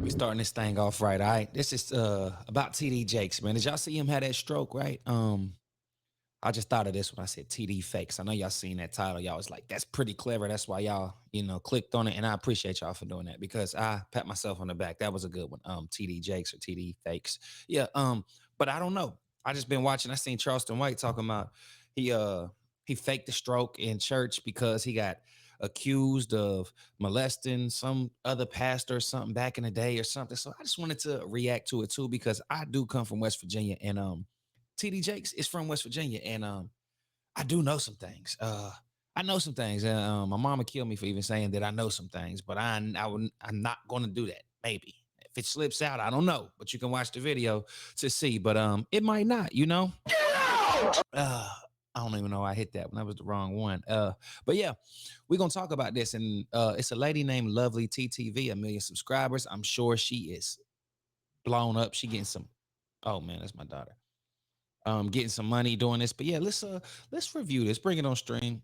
We starting this thing off right. All right. This is about T.D. Jakes, man. Did y'all see him had that stroke, right? I just thought of this when I said T.D.Fakes. I know y'all seen that title. Y'all was like, that's pretty clever. That's why y'all, clicked on it. And I appreciate y'all for doing that because I pat myself on the back. That was a good one. T.D. Jakes or T.D.Fakes. Yeah. But I don't know. I just been watching. I seen Charleston White talking about he he faked the stroke in church because he got accused of molesting some other pastor or something back in the day or something. So I just wanted to react to it too because I do come from West Virginia and TD Jakes is from West Virginia, and I do know some things. I know some things. My mama killed me for even saying that I know some things, but I'm not going to do that. Maybe if it slips out, I don't know. But you can watch the video to see. But it might not. I don't even know why I hit that one. That was the wrong one. But yeah, we're gonna talk about this, and it's a lady named Lovely TTV, 1 million subscribers. I'm sure she is blown up. She getting some. Oh man, that's my daughter. Getting some money doing this. But yeah, let's review this. Bring it on stream.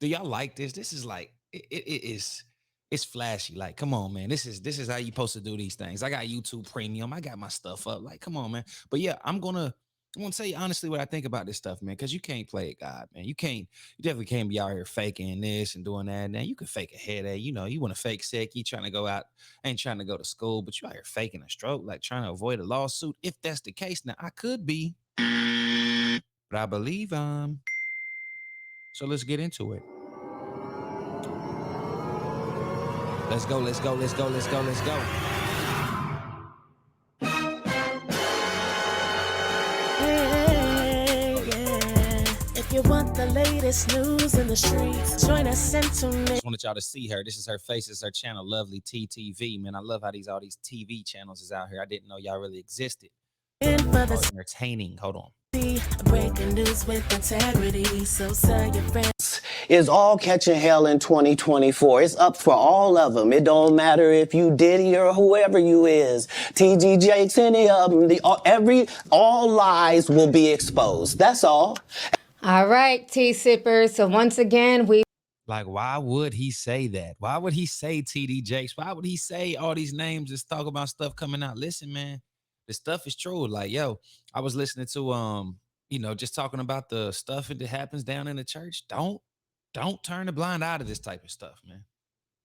Do y'all like this? This is like it is it's flashy. Like, come on, man. This is how you supposed to do these things. I got YouTube Premium. I got my stuff up. Like, come on, man. But yeah, I'm gonna tell you honestly what I think about this stuff, man. Because you can't play it, God, man. You definitely can't be out here faking this and doing that. Now you can fake a headache. You want to fake sick. You trying to go out, ain't trying to go to school, but you out here faking a stroke, like trying to avoid a lawsuit. If that's the case, now I could be, but I believe so let's get into it. Let's go, let's go, let's go, let's go, let's go. If you want the latest news in the streets, join us and tune in. I just wanted y'all to see her. This is her face. This is her channel, Lovely TTV. Man, I love how all these TV channels is out here. I didn't know y'all really existed. Entertaining. Hold on. Breaking news with integrity. So tell your friends. Is all catching hell in 2024. It's up for all of them. It don't matter if you Diddy or whoever you is. T.D. Jakes, any of them. All lies will be exposed. That's all. All right, tea sippers. So once again, like, why would he say that? Why would he say T.D. Jakes? Why would he say all these names? Just talk about stuff coming out. Listen, man, the stuff is true. Like, yo, I was listening to just talking about the stuff that happens down in the church. Don't turn a blind eye to this type of stuff, man.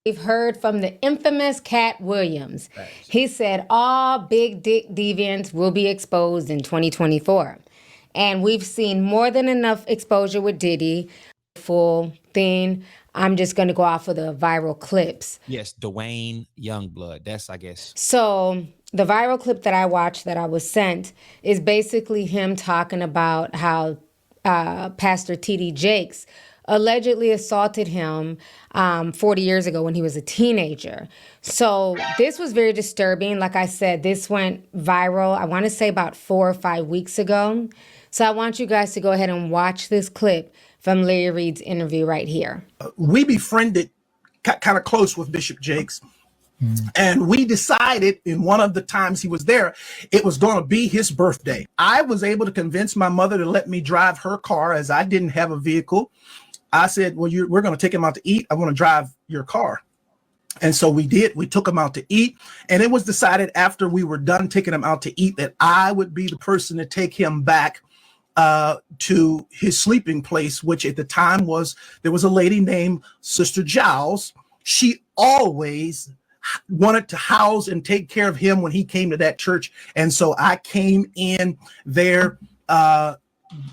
We've heard from the infamous Cat Williams. He said all big dick deviants will be exposed in 2024. And we've seen more than enough exposure with Diddy. Full thing. I'm just going to go off of the viral clips. Yes, Dwayne Youngblood. That's, I guess. So the viral clip that I watched that I was sent is basically him talking about how Pastor T.D. Jakes allegedly assaulted him 40 years ago when he was a teenager. So this was very disturbing. Like I said, this went viral, I want to say about 4 or 5 weeks ago. So I want you guys to go ahead and watch this clip from Larry Reed's interview right here. We befriended kind of close with Bishop Jakes. And we decided in one of the times he was there, it was going to be his birthday. I was able to convince my mother to let me drive her car as I didn't have a vehicle. I said, well, we're going to take him out to eat. I want to drive your car. And so we did. We took him out to eat. And it was decided after we were done taking him out to eat that I would be the person to take him back to his sleeping place, which at the time there was a lady named Sister Giles. She always wanted to house and take care of him when he came to that church. And so I came in there,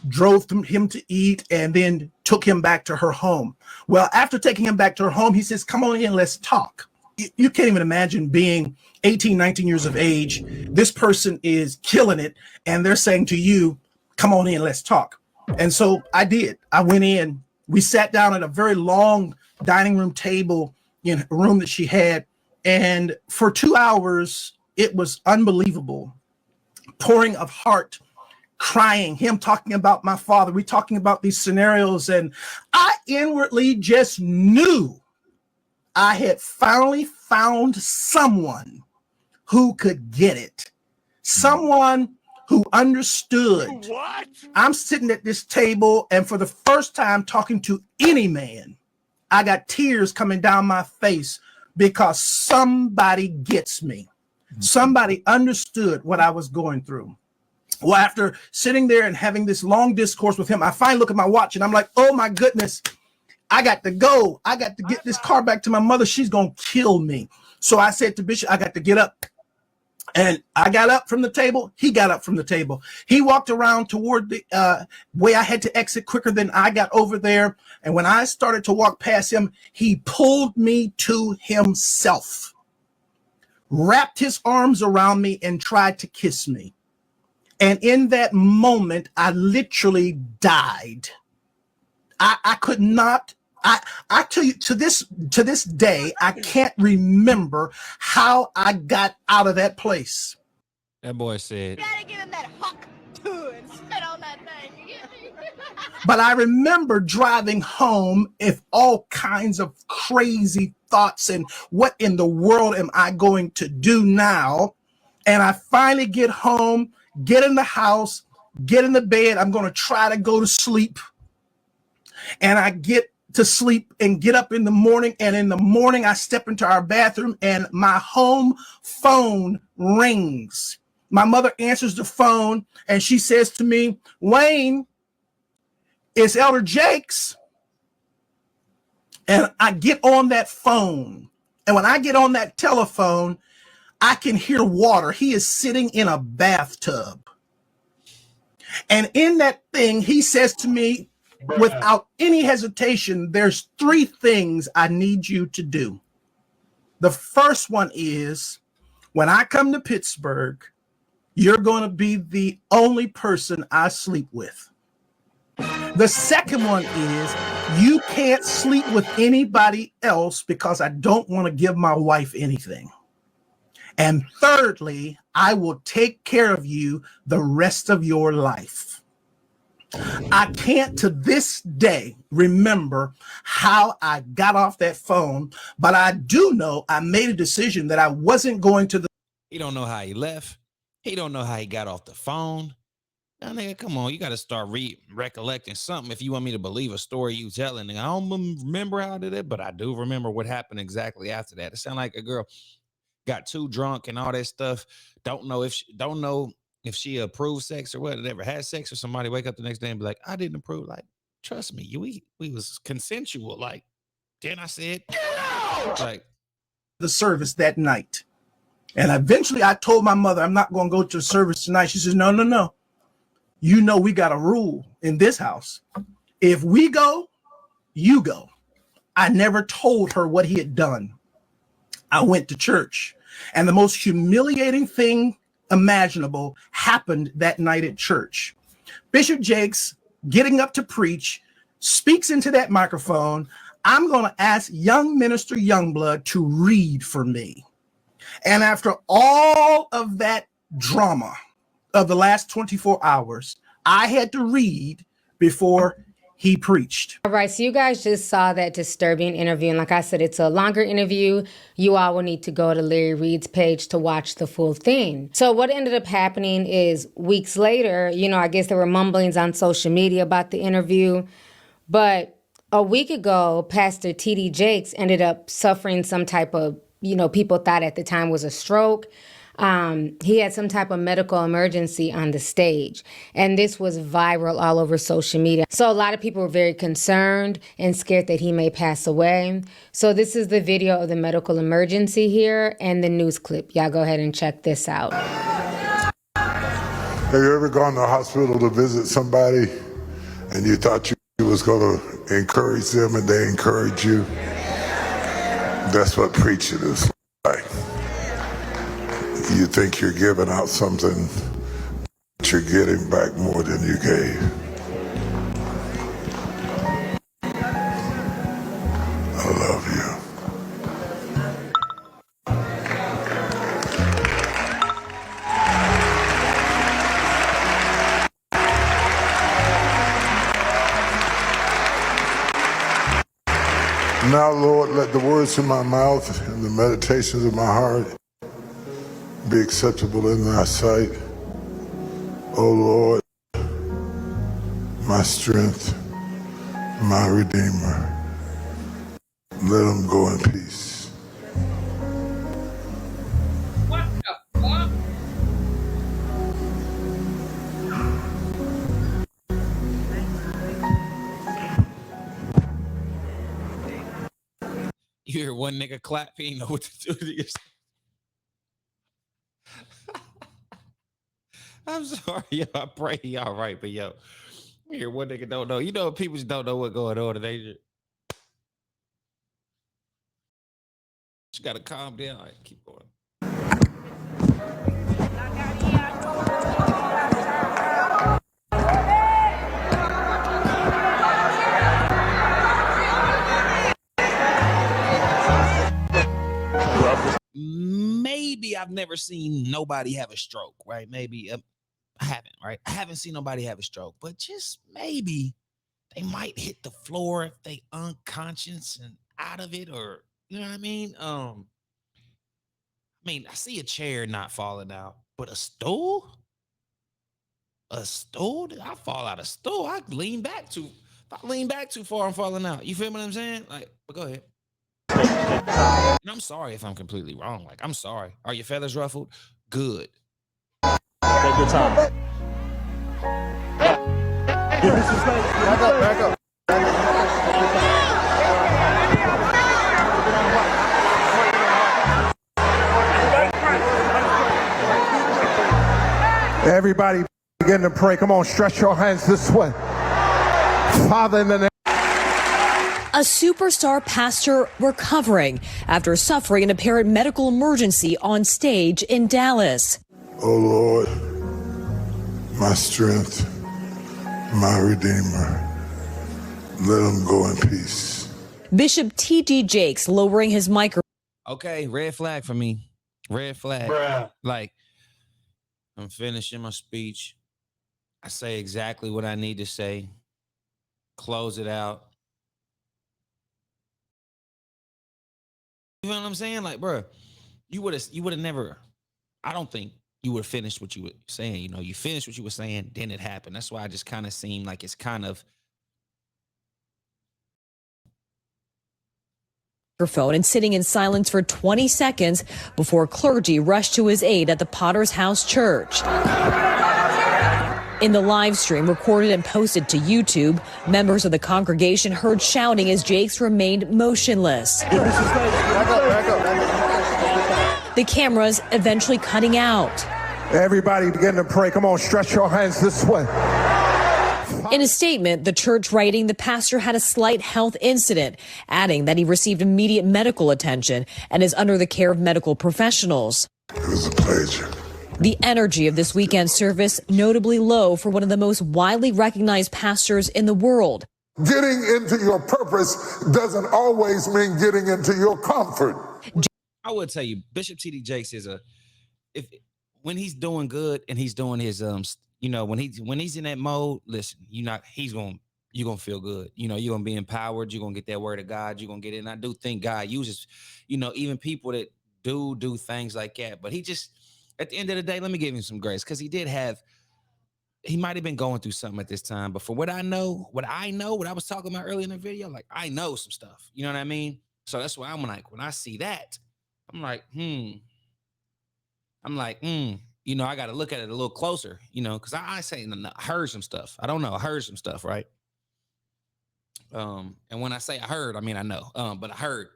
drove him to eat, and then took him back to her home. Well, after taking him back to her home, he says, come on in, let's talk. You can't even imagine being 18, 19 years of age. This person is killing it. And they're saying to you, come on in, let's talk. And so I did. I went in. We sat down at a very long dining room table in a room that she had. And for 2 hours, it was unbelievable. Pouring of heart, crying, him talking about my father. We talking about these scenarios. And I inwardly just knew I had finally found someone who could get it. Someone who understood. What? I'm sitting at this table, and for the first time talking to any man, I got tears coming down my face because somebody gets me. Somebody understood what I was going through. Well, after sitting there and having this long discourse with him, I finally look at my watch and I'm like, oh my goodness, I got to go. I got to get this car back to my mother. She's going to kill me. So I said to Bishop, I got to get up. And I got up from the table. He got up from the table. He walked around toward the way I had to exit quicker than I got over there. And when I started to walk past him, he pulled me to himself, wrapped his arms around me and tried to kiss me. And in that moment, I literally died. I could not. I tell you, to this day, I can't remember how I got out of that place. That boy said, You gotta give him that huck too and spit on that thing. You get me? But I remember driving home with all kinds of crazy thoughts and what in the world am I going to do now? And I finally get home, get in the house, get in the bed. I'm going to try to go to sleep. And I get to sleep and get up in the morning. And in the morning, I step into our bathroom and my home phone rings. My mother answers the phone and she says to me, Wayne, it's Elder Jakes. And I get on that phone. And when I get on that telephone, I can hear water. He is sitting in a bathtub. And in that thing, he says to me, without any hesitation, there's 3 things I need you to do. The first one is, when I come to Pittsburgh, you're going to be the only person I sleep with. The second one is, you can't sleep with anybody else because I don't want to give my wife anything. And thirdly, I will take care of you the rest of your life. I can't to this day remember how I got off that phone, but I do know I made a decision that I wasn't going to the. he don't know how he left. He don't know how he got off the phone. Now, nigga, come on. You got to start recollecting something if you want me to believe a story you telling. Nigga, I don't remember how I did it, but I do remember what happened exactly after that. It sounded like a girl got too drunk and all that stuff. Don't know if she approved sex or what, ever had sex with somebody, wake up the next day and be like, I didn't approve. Like, trust me, we was consensual. Like, then I said, get out! Like, the service that night. And eventually I told my mother, I'm not going to go to the service tonight. She says, no. You know, we got a rule in this house. If we go, you go. I never told her what he had done. I went to church. And the most humiliating thing imaginable happened that night at church. Bishop Jakes, getting up to preach, speaks into that microphone. I'm going to ask young minister Youngblood to read for me. And after all of that drama of the last 24 hours, I had to read before he preached. All right, so you guys just saw that disturbing interview. And like I said, it's a longer interview. You all will need to go to Larry Reed's page to watch the full thing. So what ended up happening is weeks later, I guess there were mumblings on social media about the interview. But a week ago, Pastor T.D. Jakes ended up suffering some type of, people thought at the time was a stroke. He had some type of medical emergency on the stage, and this was viral all over social media. So a lot of people were very concerned and scared that he may pass away. So this is the video of the medical emergency here and the news clip. Y'all go ahead and check this out. Have you ever gone to the hospital to visit somebody and you thought you was going to encourage them and they encourage you? That's what preaching is like. You think you're giving out something, but you're getting back more than you gave. I love you. Now, Lord, let the words of my mouth and the meditations of my heart be acceptable in thy sight. O Lord, my strength, my Redeemer. Let them go in peace. What the You hear one nigga clap, he ain't know what to do to yourself. I'm sorry, yo. I pray y'all right, but yo, you hear one nigga don't know. You know, people just don't know what's going on, and they just gotta calm down. All right, keep going. Maybe I've never seen nobody have a stroke, right? Maybe I haven't, right? I haven't seen nobody have a stroke, but just maybe they might hit the floor if they unconscious and out of it, or you know what I mean? I see a chair not falling out, but a stool? A stool? Did I fall out of stool? I lean back too. If I lean back too far, I'm falling out. You feel what I'm saying? Like, but go ahead. And I'm sorry if I'm completely wrong. Like, I'm sorry. Are your feathers ruffled? Good. Take your time. Back up. Everybody begin to pray. Come on, stretch your hands this way. Father, in the name. A superstar pastor recovering after suffering an apparent medical emergency on stage in Dallas. Oh Lord, my strength, my Redeemer, let him go in peace. Bishop T.D.Fakes lowering his microphone. Okay, red flag for me. Red flag. Bruh. Like, I'm finishing my speech. I say exactly what I need to say. Close it out. You know what I'm saying? Like, bro, you would have never, I don't think you would have finished what you were saying. You know, you finished what you were saying, then it happened. That's why I just kind of seem like it's kind of. And sitting in silence for 20 seconds before clergy rushed to his aid at the Potter's House Church. In the live stream recorded and posted to YouTube, members of the congregation heard shouting as Jakes remained motionless. Back up. The cameras eventually cutting out. Everybody begin to pray. Come on, stretch your hands this way. In a statement, the church writing the pastor had a slight health incident, adding that he received immediate medical attention and is under the care of medical professionals. It was a pleasure. The energy of this weekend service notably low for one of the most widely recognized pastors in the world. Getting into your purpose doesn't always mean getting into your comfort. I would tell you, Bishop T.D. Jakes is when he's doing good and he's doing his when he's in that mode, listen, you're gonna feel good. You know, you're gonna be empowered, you're gonna get that word of God, you're gonna get it. And I do think God uses, even people that do things like that. But he just, at the end of the day, let me give him some grace, because he might have been going through something at this time. But for what I know, what I was talking about earlier in the video, like, I know some stuff. You know what I mean? So that's why I'm like, when I see that, I'm like, I got to look at it a little closer, because I say, I heard some stuff. I don't know. I heard some stuff, right? And when I say I heard, I mean, I know, but I heard,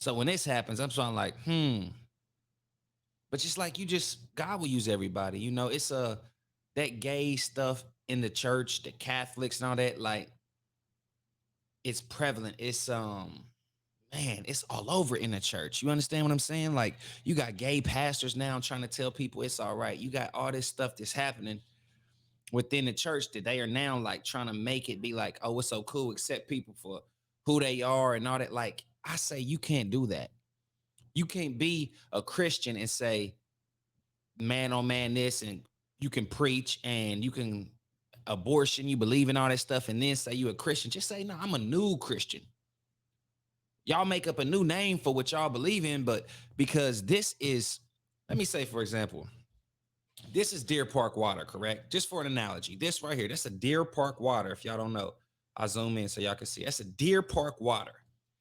so when this happens, I'm sort of like, but just like God will use everybody, it's that gay stuff in the church, the Catholics and all that, like, it's prevalent. It's, it's all over in the church. You understand what I'm saying? Like, you got gay pastors now trying to tell people it's all right. You got all this stuff that's happening within the church that they are now like trying to make it be like, oh, it's so cool, accept people for who they are and all that. Like, I say, you can't do that. You can't be a Christian and say man on man this, and you can preach and you can abortion, you believe in all that stuff, and then say you a Christian. Just say, no, I'm a new Christian. Y'all make up a new name for what y'all believe in, but because this is, let me say, for example, this is Deer Park water, correct? Just for an analogy, this right here, that's a Deer Park water. If y'all don't know, I'll zoom in so y'all can see. That's a Deer Park water.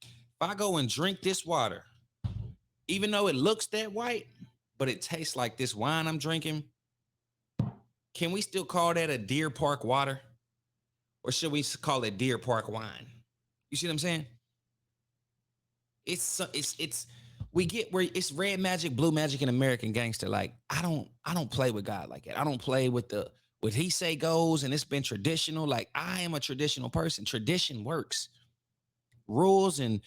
If I go and drink this water, even though it looks that white, but it tastes like this wine I'm drinking, can we still call that a Deer Park water? Or should we call it Deer Park wine? You see what I'm saying? it's we get where it's red magic, blue magic, and American gangster. Like I don't play with God like that. I don't play with the what he say goes, and it's been traditional. Like I am a traditional person. Tradition works. Rules and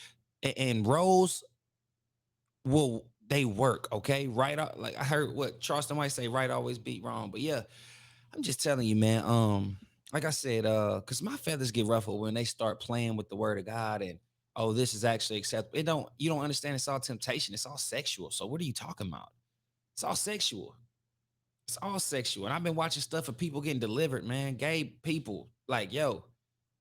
roles will they work, okay? Right. Like I heard what Charleston might say, right always beat wrong. But yeah, I'm just telling you, man. Like I said, because my feathers get ruffled when they start playing with the word of God and oh, this is actually acceptable. You don't understand it's all temptation, it's all sexual. So what are you talking about? It's all sexual. It's all sexual. And I've been watching stuff of people getting delivered, man. Gay people, like, yo,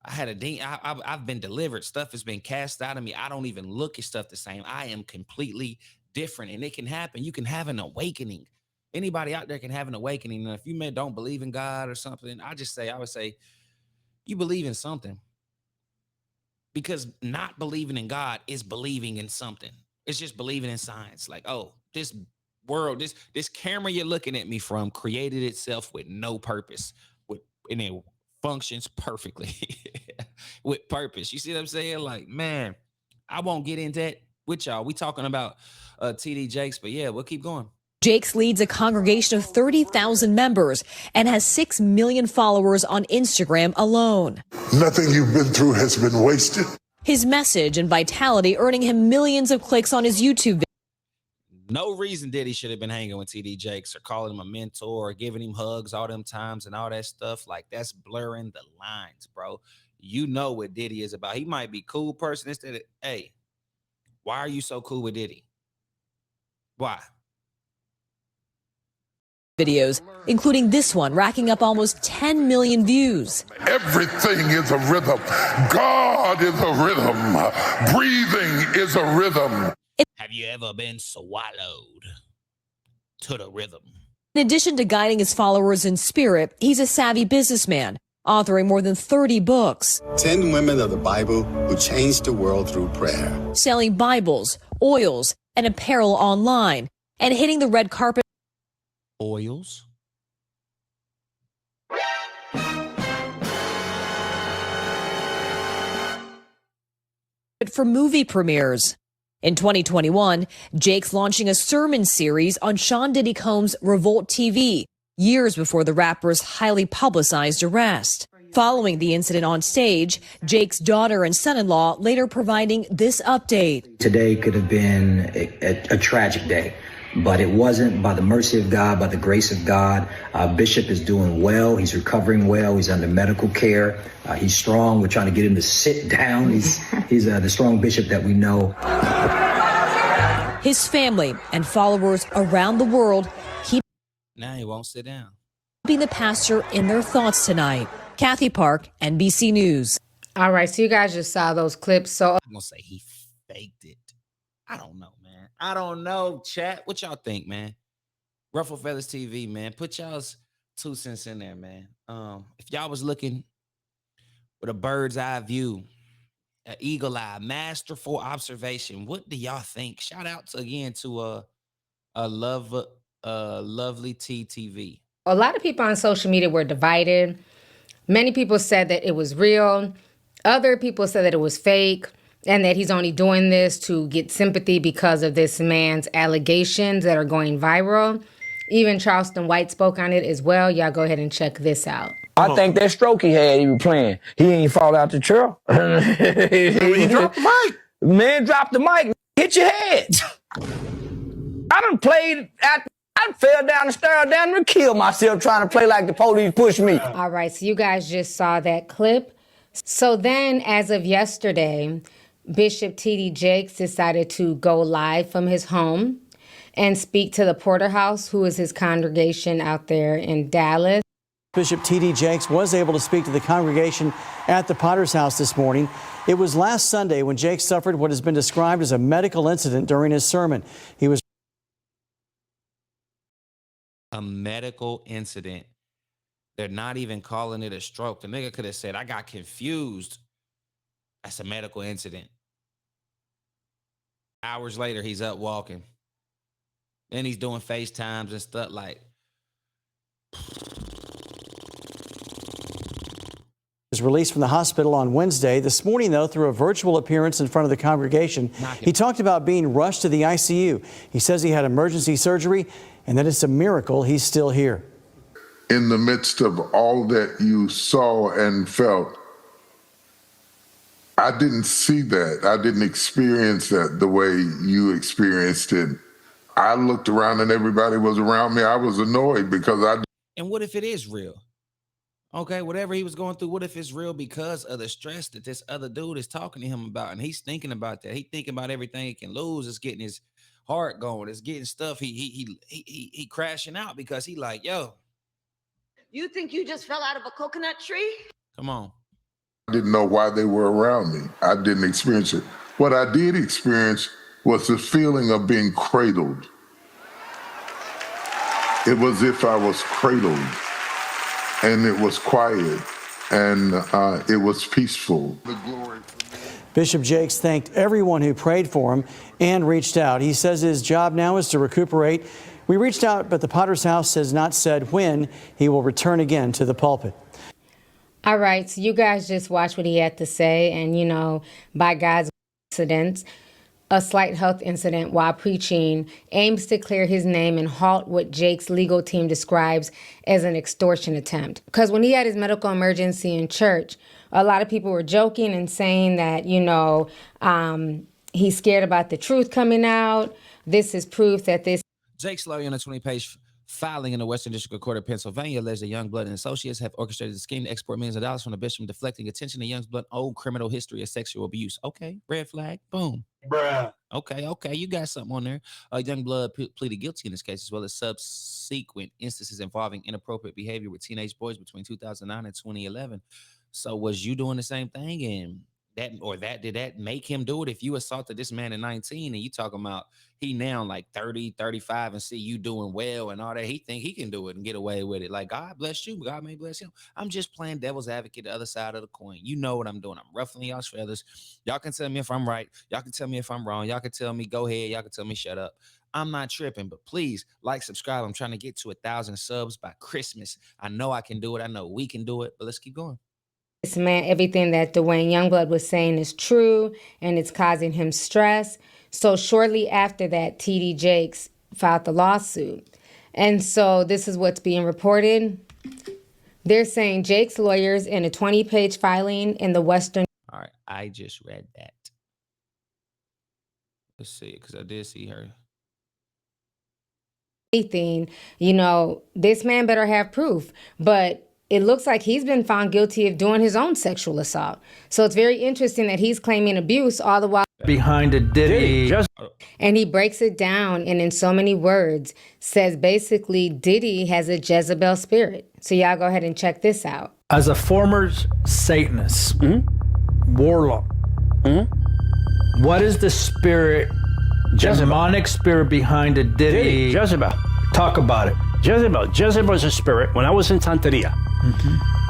I had a I've been delivered. Stuff has been cast out of me. I don't even look at stuff the same. I am completely different. And it can happen. You can have an awakening. Anybody out there can have an awakening. And if you don't believe in God or something, I would say you believe in something. Because not believing in God is believing in something. It's just believing in science. Like, oh, this world, this camera you're looking at me from created itself with no purpose. And it functions perfectly with purpose. You see what I'm saying? Like, man, I won't get into that with y'all. We talking about T.D. Jakes, but yeah, we'll keep going. Jakes leads a congregation of 30,000 members and has 6 million followers on Instagram alone. Nothing you've been through has been wasted. His message and vitality earning him millions of clicks on his YouTube videos. No reason Diddy should have been hanging with T.D. Jakes or calling him a mentor or giving him hugs all them times and all that stuff. Like, that's blurring the lines, bro. You know what Diddy is about. He might be a cool person instead of, hey, why are you so cool with Diddy? Why? Videos, including this one, racking up almost 10 million views. Everything is a rhythm. God is a rhythm. Breathing is a rhythm. Have you ever been swallowed to the rhythm? In addition to guiding his followers in spirit, he's a savvy businessman, authoring more than 30 books. 10 women of the Bible who changed the world through prayer. Selling Bibles, oils, and apparel online, and hitting the red carpet. Oils? For movie premieres. In 2021, Jake's launching a sermon series on Sean Diddy Combs' Revolt TV, years before the rapper's highly publicized arrest. Following the incident on stage, Jake's daughter and son-in-law later providing this update. Today could have been a tragic day, but it wasn't. By the mercy of God, by the grace of God. Bishop is doing well. He's recovering well. He's under medical care. He's strong. We're trying to get him to sit down. He's the strong bishop that we know. His family and followers around the world keep now he won't sit down. Keeping the pastor in their thoughts tonight. Kathy Park, NBC News. All right, so you guys just saw those clips. So I'm gonna say he faked it. I don't know, man. I don't know, chat. What y'all think, man? Ruffle Feathers TV, man. Put y'all's 2 cents in there, man. If y'all was looking with a bird's eye view, an eagle eye, masterful observation, what do y'all think? Shout out again to lovely TTV. a lot of people on social media were divided. Many people said that it was real. Other people said that it was fake and that he's only doing this to get sympathy because of this man's allegations that are going viral. Even Charleston White spoke on it as well. Y'all go ahead and check this out. I think that stroke he had, he was playing. He ain't fall out the chair. He dropped the mic. Man, drop the mic. Hit your head. I done played at. I fell down the stairs down and killed myself trying to play like the police pushed me. All right, so you guys just saw that clip. So then, as of yesterday, Bishop T.D. Jakes decided to go live from his home and speak to the Porterhouse, who is his congregation out there in Dallas. Bishop T.D. Jakes was able to speak to the congregation at the Potter's House this morning. It was last Sunday when Jakes suffered what has been described as a medical incident during his sermon. He was a medical incident. They're not even calling it a stroke. The nigga could have said, I got confused. That's a medical incident. Hours later, he's up walking. Then he's doing FaceTimes and stuff like, was released from the hospital on Wednesday. This morning, though, through a virtual appearance in front of the congregation, he talked about being rushed to the ICU. He says he had emergency surgery and that it's a miracle he's still here. In the midst of all that you saw and felt, I didn't see that. I didn't experience that the way you experienced it. I looked around and everybody was around me. I was annoyed because I. And what if it is real? Okay, whatever he was going through, what if it's real because of the stress that this other dude is talking to him about? And he's thinking about that. He's thinking about everything he can lose. It's getting his heart going. It's getting stuff. He crashing out because he like, yo. You think you just fell out of a coconut tree? Come on. I didn't know why they were around me. I didn't experience it. What I did experience was the feeling of being cradled. It was as if I was cradled. And it was quiet, and it was peaceful. Bishop Jakes thanked everyone who prayed for him and reached out. He says his job now is to recuperate. We reached out, but the Potter's House has not said when he will return again to the pulpit. All right, so you guys just watch what he had to say, and you know, by God's incidents, a slight health incident while preaching aims to clear his name and halt what Jake's legal team describes as an extortion attempt. Because when he had his medical emergency in church, a lot of people were joking and saying that, you know, he's scared about the truth coming out. This is proof that this. Jake's lawyer on a 20-page filing in the Western District Court of Pennsylvania alleged that Youngblood and associates have orchestrated the scheme to export millions of dollars from the bishop, deflecting attention to Youngblood's old criminal history of sexual abuse. Okay, red flag, boom. Bruh. Okay, you got something on there. Youngblood pleaded guilty in this case, as well as subsequent instances involving inappropriate behavior with teenage boys between 2009 and 2011. So was you doing the same thing? And did that make him do it? If you assaulted this man at 19 and you talking about he now like 30, 35 and see you doing well and all that, he think he can do it and get away with it. Like, God bless you, God may bless him. I'm just playing devil's advocate, the other side of the coin. You know what I'm doing. I'm ruffling y'all's feathers. Y'all can tell me if I'm right. Y'all can tell me if I'm wrong. Y'all can tell me go ahead. Y'all can tell me shut up. I'm not tripping, but please like, subscribe. I'm trying to get to 1,000 subs by Christmas. I know I can do it. I know we can do it, but let's keep going. This man, everything that Dwayne Youngblood was saying is true, and it's causing him stress. So shortly after that, T.D. Jakes filed the lawsuit. And so this is what's being reported. They're saying Jakes' lawyers in a 20-page filing in the Western. All right, I just read that. Let's see, because I did see her. Anything, you know, this man better have proof. But it looks like he's been found guilty of doing his own sexual assault. So it's very interesting that he's claiming abuse all the while behind a Diddy. And he breaks it down and in so many words says basically Diddy has a Jezebel spirit. So y'all go ahead and check this out. As a former Satanist, warlock, what is the spirit, demonic spirit behind a Diddy? Jezebel. Talk about it. Jezebel is a spirit. When I was in Santeria,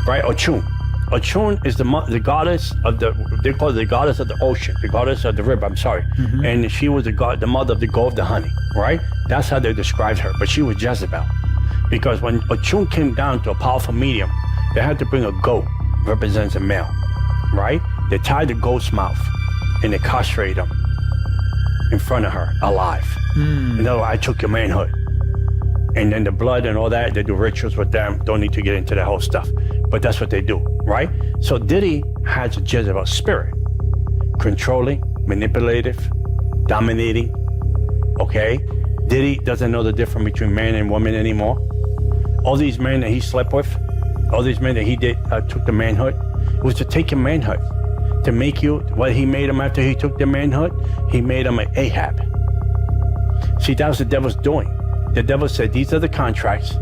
right? Ochun. Ochun is the goddess of they call it the goddess of the ocean, the goddess of the river, I'm sorry. And she was the mother of the gold of the honey, right? That's how they described her, but she was Jezebel. Because when Ochun came down to a powerful medium, they had to bring a goat, represents a male, right? They tied the goat's mouth and they castrated him in front of her, alive. In other words, I took your manhood. And then the blood and all that, they do rituals with them. Don't need to get into that whole stuff. But that's what they do, right? So Diddy has a Jezebel spirit. Controlling, manipulative, dominating, okay? Diddy doesn't know the difference between man and woman anymore. All these men that he slept with, all these men that he took the manhood, it was to take your manhood. To make you, what he made him after he took the manhood, he made him an Ahab. See, that was the devil's doing. The devil said, these are the contracts,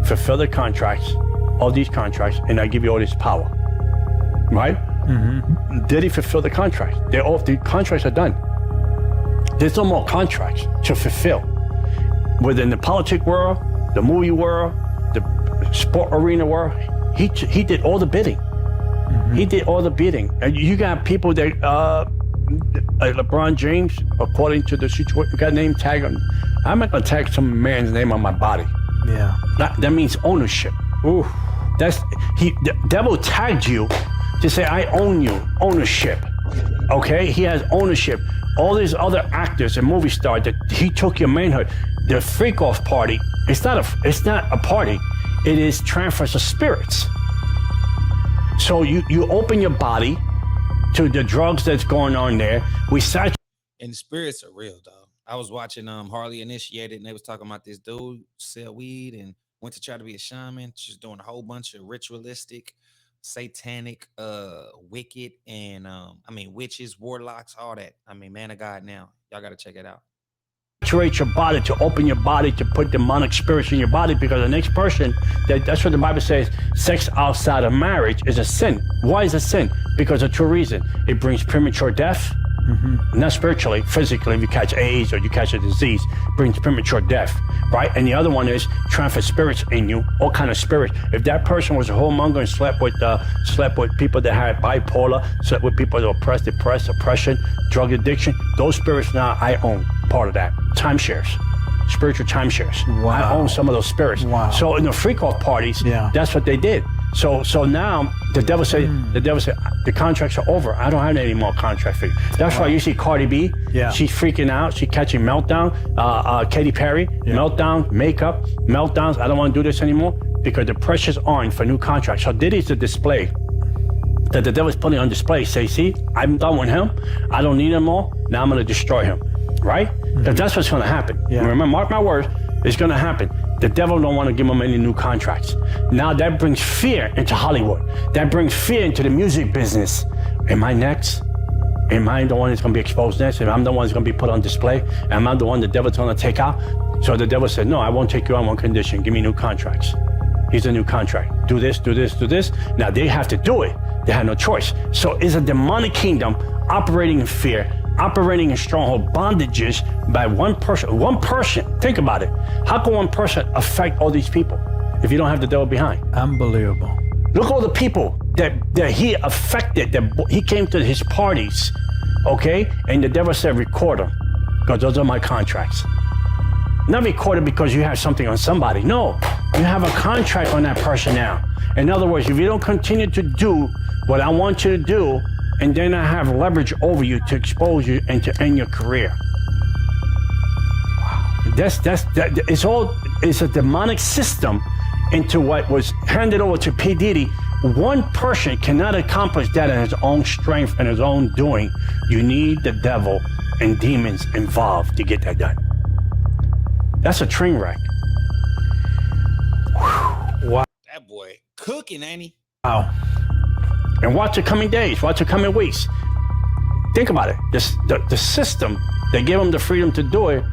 fulfill the contracts, all these contracts, and I give you all this power, right? Did he fulfill the contracts? The contracts are done. There's no more contracts to fulfill. Whether in the politic world, the movie world, the sport arena world, he did all the bidding. He did all the bidding. And you got people that, LeBron James, according to the situation, got name tag on. I'm not gonna tag some man's name on my body. Yeah. That means ownership. Ooh. The devil tagged you to say, I own you, ownership. Okay, he has ownership. All these other actors and movie stars that he took your manhood. The freak off party, it's not a party. It is transfers of spirits. So you open your body to the drugs that's going on there. We saturate. And the spirits are real, dog. I was watching Harley Initiated, and they was talking about this dude sell weed and went to try to be a shaman, just doing a whole bunch of ritualistic, satanic, wicked, and witches, warlocks, all that. I mean, man of God now. Y'all gotta check it out. Saturate your body, to open your body, to put demonic spirits in your body, because the next person, that's what the Bible says, sex outside of marriage is a sin. Why is it a sin? Because of two reasons. It brings premature death, not spiritually, physically, if you catch AIDS or you catch a disease, brings premature death, right? And the other one is transfer spirits in you, all kind of spirits. If that person was a whoremonger and slept with people that had bipolar, slept with people that were depressed, oppression, drug addiction, those spirits now I own part of that. Timeshares. Spiritual timeshares. Wow. I own some of those spirits. Wow. So in the freak off parties, that's what they did. So now the devil said, the contracts are over. I don't have any more contracts for you. That's why you see Cardi B. Yeah. She's freaking out. She's catching meltdown. Katy Perry, meltdown, makeup, meltdowns. I don't want to do this anymore because the pressure's on for new contracts. So Diddy's the display that the devil's putting on display. Say, see, I'm done with him. I don't need him more. Now I'm going to destroy him. Right? Because that's what's going to happen. Yeah. Remember, mark my words, it's going to happen. The devil don't want to give him any new contracts. Now that brings fear into Hollywood. That brings fear into the music business. Am I next? Am I the one that's going to be exposed next? Am I the one that's going to be put on display? Am I the one the devil's going to take out? So the devil said, no, I won't take you on one condition. Give me new contracts. Here's a new contract. Do this, do this, do this. Now they have to do it. They have no choice. So it's a demonic kingdom operating in fear, operating in stronghold bondages by one person. One person, think about it. How can one person affect all these people if you don't have the devil behind? Unbelievable. Look at all the people that he affected, that he came to his parties, okay? And the devil said, record them, because those are my contracts. Not record it because you have something on somebody. No, you have a contract on that person now. In other words, if you don't continue to do what I want you to do, and then I have leverage over you to expose you and to end your career. Wow. It's a demonic system into what was handed over to P. Diddy. One person cannot accomplish that in his own strength and his own doing. You need the devil and demons involved to get that done. That's a train wreck. Wow. That boy cooking, ain't he? Wow. And watch the coming days, watch the coming weeks. Think about it. The system that gave them the freedom to do it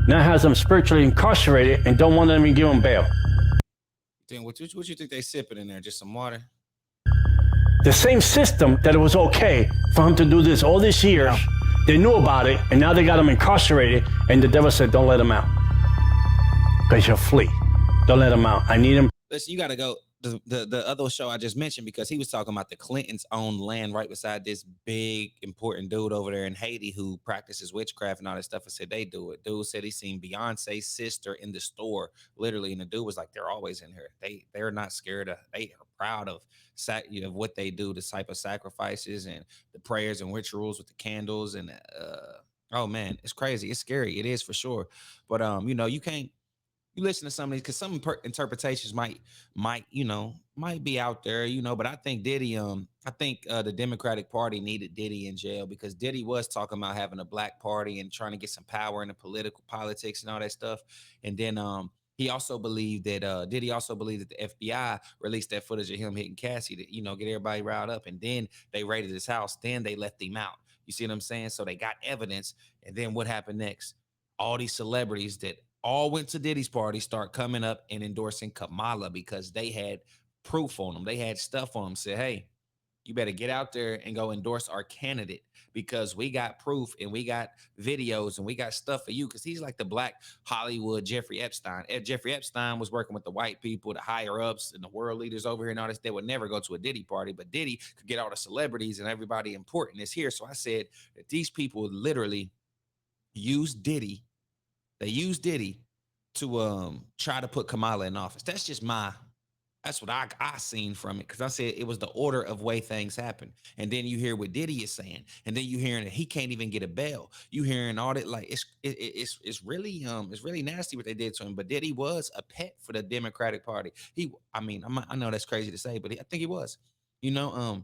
now has them spiritually incarcerated and don't want them to give them bail. What you think they sipping in there? Just some water? The same system that it was okay for him to do this all these years, they knew about it, and now they got him incarcerated, and the devil said, don't let him out. Because he'll flee. Don't let him out. I need him. Listen, you got to go. The other show I just mentioned, because he was talking about the Clintons owned land right beside this big important dude over there in Haiti who practices witchcraft and all that stuff, and said they do it. Dude said he seen Beyonce's sister in the store, literally, and the dude was like, they're always in here. They're not scared of. They are proud of what they do, the type of sacrifices and the prayers and rituals with the candles and oh man, it's crazy. It's scary. It is for sure. But you can't. You listen to some of these because some interpretations might be out there, but I think Diddy, the Democratic Party needed Diddy in jail because Diddy was talking about having a black party and trying to get some power in the politics and all that stuff. And then he also believed that Diddy also believed that the FBI released that footage of him hitting Cassie to, get everybody riled up. And then they raided his house. Then they left him out. You see what I'm saying? So they got evidence. And then what happened next? All these celebrities that all went to Diddy's party start coming up and endorsing Kamala because they had proof on them. They had stuff on them. Said, hey, you better get out there and go endorse our candidate because we got proof and we got videos and we got stuff for you. Because he's like the black Hollywood Jeffrey Epstein. If Jeffrey Epstein was working with the white people, the higher ups and the world leaders over here and all this, they would never go to a Diddy party. But Diddy could get all the celebrities and everybody important is here. So I said that these people literally use Diddy. They use Diddy to try to put Kamala in office. That's just my That's what I seen from it, because I said it was the order of way things happen. And then you hear what Diddy is saying, and then you hearing that he can't even get a bail. You hearing all that, like it's really nasty what they did to him. But Diddy was a pet for the Democratic Party. I know that's crazy to say, but I think he was. You know,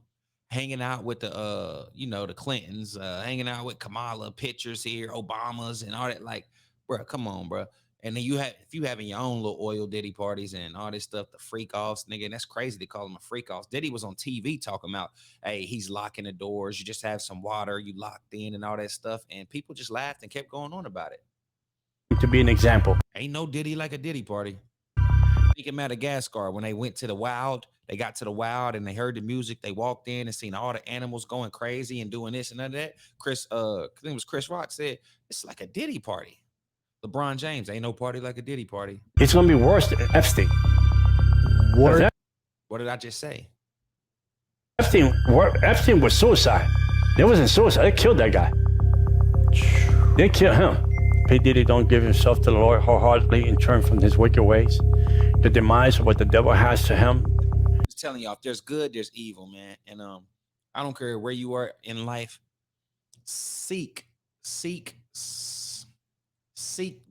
hanging out with the Clintons, hanging out with Kamala, pictures here, Obamas, and all that. Like, bro, come on, bro. And then if you having your own little oil Diddy parties and all this stuff, the freak offs, nigga, and that's crazy to call him a freak offs. Diddy was on TV talking about, hey, he's locking the doors. You just have some water, you locked in, and all that stuff. And people just laughed and kept going on about it. To be an example. Ain't no Diddy like a Diddy party. I think in Madagascar, when they went to the wild, they got to the wild and they heard the music. They walked in and seen all the animals going crazy and doing this and that. I think it was Chris Rock said, it's like a Diddy party. LeBron James, ain't no party like a Diddy party. It's gonna be worse than Epstein. What did I just say? Epstein was suicide. It wasn't suicide. They killed that guy. They killed him. P. Diddy don't give himself to the Lord wholeheartedly and turn from his wicked ways. The demise of what the devil has to him. I'm just telling y'all, if there's good, there's evil, man. And I don't care where you are in life. Seek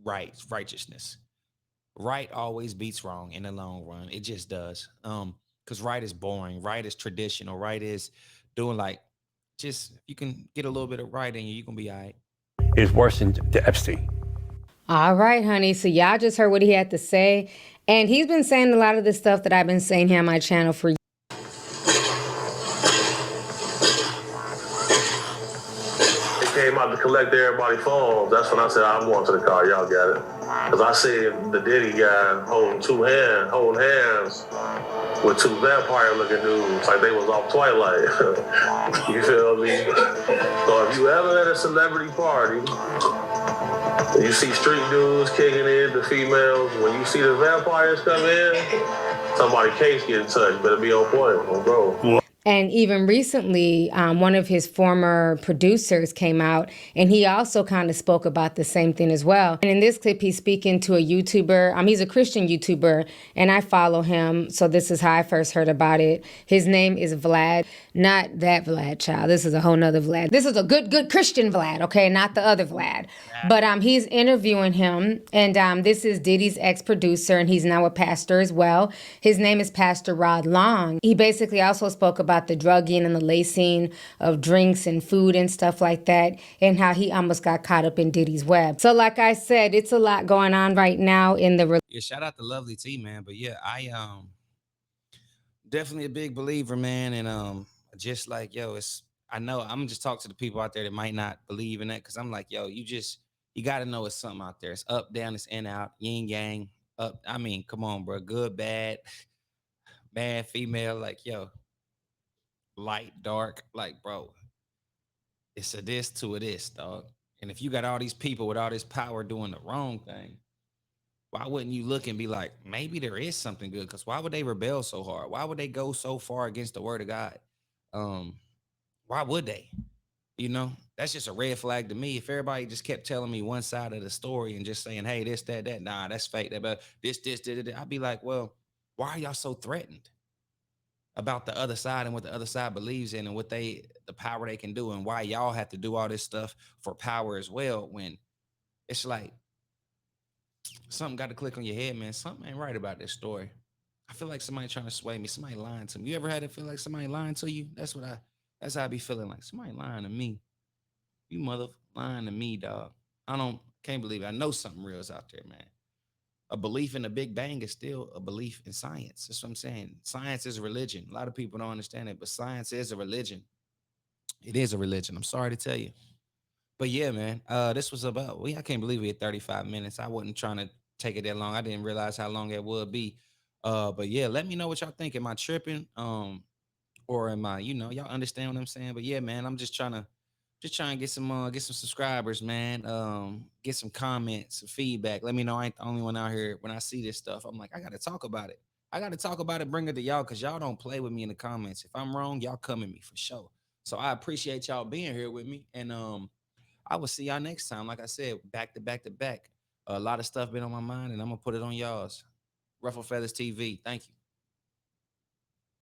righteousness. Right always beats wrong in the long run. It just does. Because right is boring. Right is traditional. Right is doing just if you can get a little bit of right in you, gonna be all right. It's worse than the Epstein. All right, honey. So y'all just heard what he had to say. And he's been saying a lot of the stuff that I've been saying here on my channel for years. Came out to collect everybody's phones. That's when I said, I'm going to the car. Y'all got it. Because I seen the Diddy guy holding hands with two vampire-looking dudes, like they was off Twilight. You feel me? So if you ever at a celebrity party, and you see street dudes kicking in, the females, when you see the vampires come in, somebody's case getting touched. Better be on point, bro. And even recently, one of his former producers came out and he also kind of spoke about the same thing as well. And in this clip, he's speaking to a YouTuber. He's a Christian YouTuber and I follow him. So this is how I first heard about it. His name is Vlad, not that Vlad, child. This is a whole nother Vlad. This is a good Christian Vlad, okay? Not the other Vlad. But he's interviewing him and this is Diddy's ex-producer and he's now a pastor as well. His name is Pastor Rod Long. He basically also spoke about the drugging and the lacing of drinks and food and stuff like that, and how he almost got caught up in Diddy's web. So like I said, it's a lot going on right now in the... Yeah, shout out to Lovely T, man. But yeah, I definitely a big believer, man. And just like, yo, I know I'm just talking to the people out there that might not believe in that, because I'm like, yo, you got to know it's something out there. It's up, down, it's in, out, yin, yang, up. I mean, come on, bro. Good, bad, man, female, like, yo, light, dark, like, bro, it's a this to a this, dog. And if you got all these people with all this power doing the wrong thing, why wouldn't you look and be like, maybe there is something good? Because why would they rebel so hard? Why would they go so far against the word of God? Why would they? You know, that's just a red flag to me. If everybody just kept telling me one side of the story and just saying, hey, this, that, nah, that's fake, that, but this, I'd be like, well, why are y'all so threatened about the other side and what the other side believes in and what the power they can do, and why y'all have to do all this stuff for power as well, when it's like something got to click on your head, man. Something ain't right about this story. I feel like somebody trying to sway me, somebody lying to me. You ever had it feel like somebody lying to you? That's how I be feeling, like somebody lying to me. You mother lying to me, dog. Can't believe it. I know something real is out there, man. A belief in the Big Bang is still a belief in science. That's what I'm saying. Science is a religion. A lot of people don't understand it, but science is a religion. It is a religion. I'm sorry to tell you. But yeah, man, this was about, I can't believe we had 35 minutes. I wasn't trying to take it that long. I didn't realize how long it would be. But yeah, let me know what y'all think. Am I tripping? Or am I, y'all understand what I'm saying? But yeah, man, I'm just trying to get some subscribers, man. Get some comments, some feedback. Let me know I ain't the only one out here. When I see this stuff, I'm like, I gotta talk about it. Bring it to y'all, because y'all don't play with me in the comments. If I'm wrong, y'all come at me for sure. So I appreciate y'all being here with me. And I will see y'all next time. Like I said, back to back to back. A lot of stuff been on my mind, and I'm gonna put it on y'all's. Ruffle Feathers TV. Thank you.